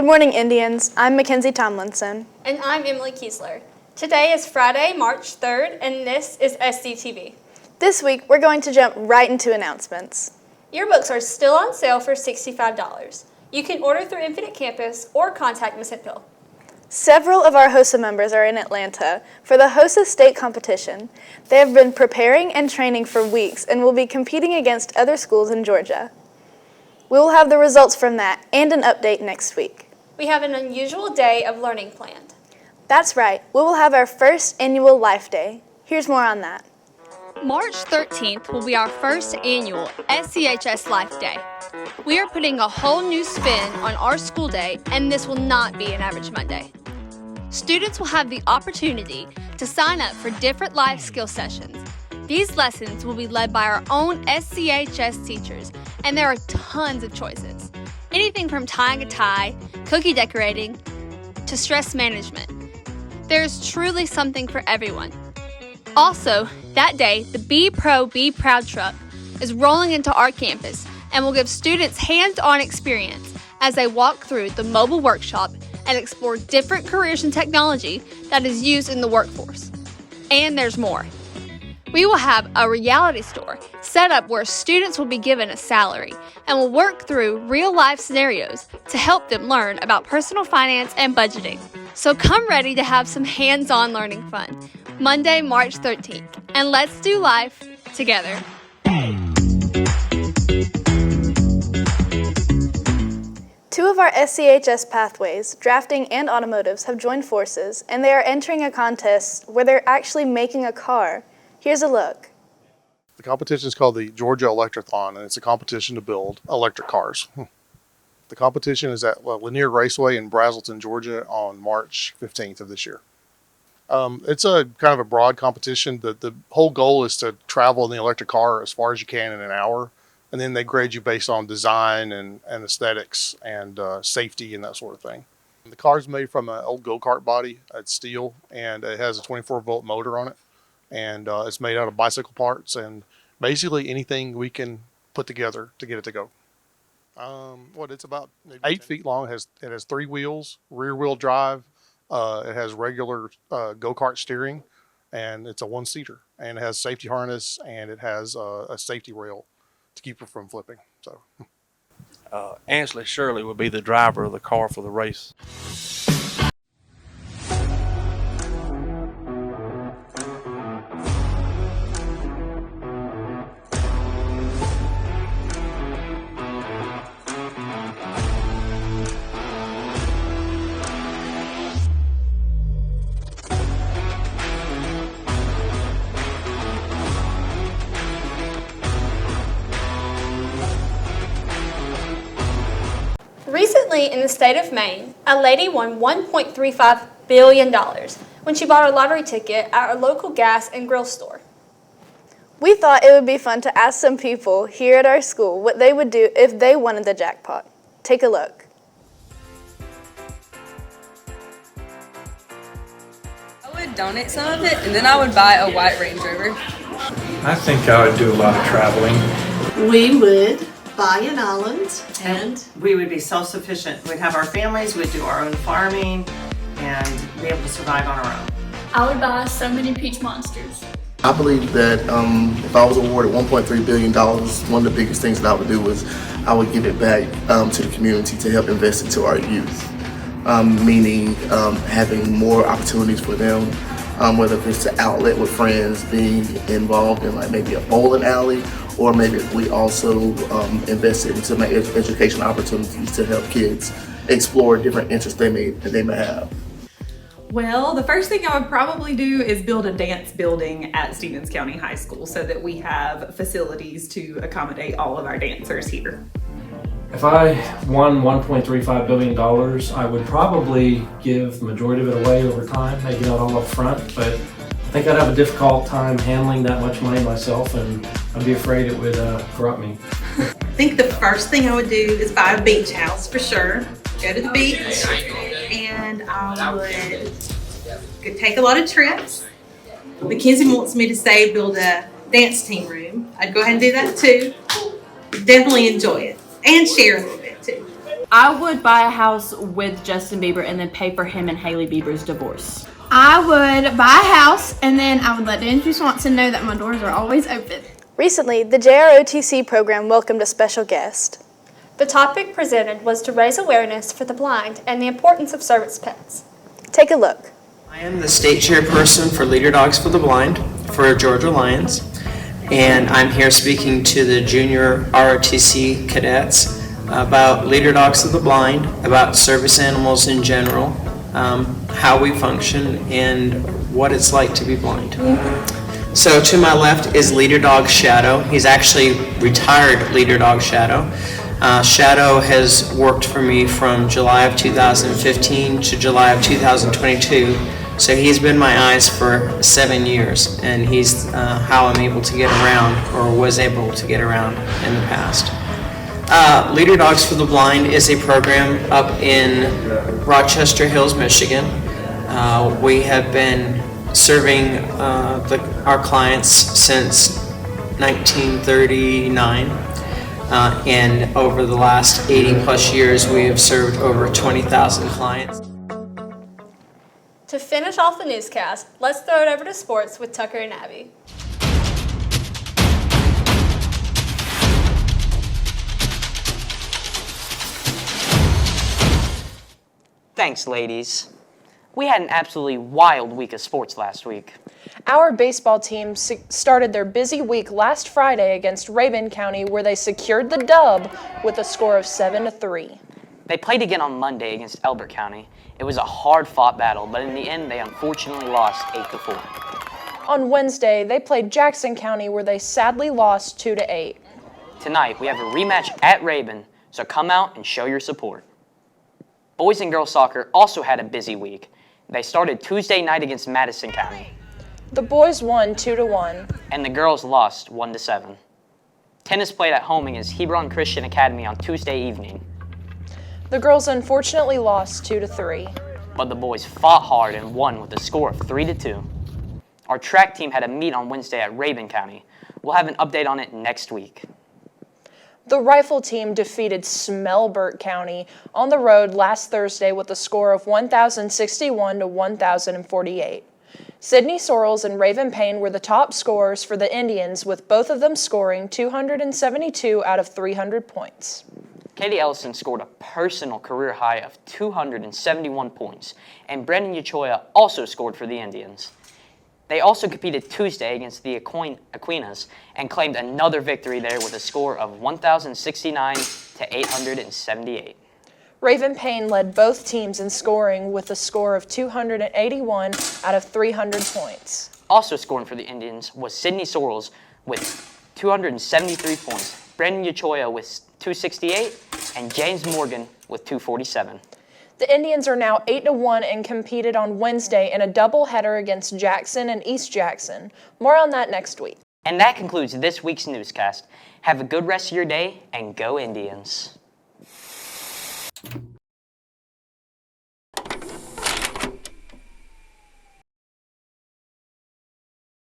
morning, Indians. I'm Mackenzie Tomlinson. And I'm Emily Kiesler. Today is Friday, March 3rd, and this is SDTV. This week, we're going to jump right into announcements. Yearbooks are still on sale for $65. You can order through Infinite Campus or contact Ms. Hemphill. Several of our HOSA members are in Atlanta for the HOSA state competition. They have been preparing and training for weeks and will be competing against other schools in Georgia. We will have the results from that and an update next week. We have an unusual day of learning planned. That's right. We will have our first annual Life Day. Here's more on that. March 13th will be our first annual SCHS Life Day. We are putting a whole new spin on our school day, and this will not be an average Monday. Students will have the opportunity to sign up for different life skill sessions. These lessons will be led by our own SCHS teachers, and there are tons of choices. Anything from tying a tie, cookie decorating, to stress management. There's truly something for everyone. Also, that day, the Be Pro, Be Proud truck is rolling into our campus and will give students hands-on experience as they walk through the mobile workshop and explore different careers and technology that is used in the workforce. And there's more. We will have a reality store set up where students will be given a salary and will work through real-life scenarios to help them learn about personal finance and budgeting. So come ready to have some hands-on learning fun. Monday, March 13th, and let's do life together. Two of our SCHS pathways, drafting and automotives, have joined forces, and they are entering a contest where they're actually making a car. Here's a look. The competition is called the Georgia Electrothon, and it's a competition to build electric cars. The competition is at Lanier Raceway in Braselton, Georgia on March 15th of this year. It's a kind of a broad competition. The whole goal is to travel in the electric car as far as you can in an hour, and then they grade you based on design and aesthetics and safety and that sort of thing. The car is made from an old go-kart body. It's steel, and it has a 24-volt motor on it. And it's made out of bicycle parts and basically anything we can put together to get it to go. It's about 8 feet long. It has 3 wheels, rear wheel drive. It has regular go-kart steering, and it's a 1-seater. And it has safety harness, and it has a safety rail to keep it from flipping. So, Ansley Shirley will be the driver of the car for the race. Recently, in the state of Maine, a lady won $1.35 billion when she bought a lottery ticket at a local gas and grill store. We thought it would be fun to ask some people here at our school what they would do if they won the jackpot. Take a look. I would donate some of it, and then I would buy a white Range Rover. I think I would do a lot of traveling. We would buy an island, and we would be self-sufficient. We'd have our families, we'd do our own farming, and be able to survive on our own. I would buy so many peach monsters. I believe that if I was awarded $1.3 billion, one of the biggest things that I would do is I would give it back to the community to help invest into our youth, meaning having more opportunities for them, whether it's an outlet with friends, being involved in like maybe a bowling alley, or maybe we also invested into my education opportunities to help kids explore different interests they may have. Well, the first thing I would probably do is build a dance building at Stevens County High School so that we have facilities to accommodate all of our dancers here. If I won $1.35 billion, I would probably give the majority of it away over time, maybe not all up front, but I think I'd have a difficult time handling that much money myself, and I'd be afraid it would corrupt me. I think the first thing I would do is buy a beach house for sure. Go to the beach, and I would take a lot of trips. Mackenzie wants me to say build a dance team room. I'd go ahead and do that too. Definitely enjoy it and share a little bit too. I would buy a house with Justin Bieber and then pay for him and Hailey Bieber's divorce. I would buy a house and then I would let Andrew Swanson know that my doors are always open. Recently, the JROTC program welcomed a special guest. The topic presented was to raise awareness for the blind and the importance of service pets. Take a look. I am the state chairperson for Leader Dogs for the Blind for Georgia Lions, and I'm here speaking to the junior ROTC cadets about Leader Dogs for the Blind, about service animals in general, how we function, and what it's like to be blind. So to my left is Leader Dog Shadow. He's actually retired Leader Dog Shadow. Shadow has worked for me from July of 2015 to July of 2022. So he's been my eyes for 7 years, and he's how I'm able to get around, or was able to get around in the past. Leader Dogs for the Blind is a program up in Rochester Hills, Michigan. We have been serving our clients since 1939, and over the last 80 plus years we have served over 20,000 clients. To finish off the newscast, let's throw it over to sports with Tucker and Abby. Thanks, ladies. We had an absolutely wild week of sports last week. Our baseball team started their busy week last Friday against Rabun County, where they secured the dub with a score of 7-3. They played again on Monday against Elbert County. It was a hard-fought battle, but in the end, they unfortunately lost 8-4. On Wednesday, they played Jackson County, where they sadly lost 2-8. Tonight, we have a rematch at Rabun, so come out and show your support. Boys and girls soccer also had a busy week. They started Tuesday night against Madison County. The boys won 2-1. And the girls lost 1-7. Tennis played at home against Hebron Christian Academy on Tuesday evening. The girls unfortunately lost 2-3. But the boys fought hard and won with a score of 3-2. Our track team had a meet on Wednesday at Rabun County. We'll have an update on it next week. The rifle team defeated Smelbert County on the road last Thursday with a score of 1,061 to 1,048. Sydney Sorrells and Raven Payne were the top scorers for the Indians, with both of them scoring 272 out of 300 points. Katie Ellison scored a personal career high of 271 points, and Brendan Yachoya also scored for the Indians. They also competed Tuesday against the Aquinas and claimed another victory there with a score of 1,069 to 878. Raven Payne led both teams in scoring with a score of 281 out of 300 points. Also scoring for the Indians was Sydney Sorrells with 273 points, Brendan Yachoya with 268, and James Morgan with 247. The Indians are now 8-1 and competed on Wednesday in a doubleheader against Jackson and East Jackson. More on that next week. And that concludes this week's newscast. Have a good rest of your day, and go Indians.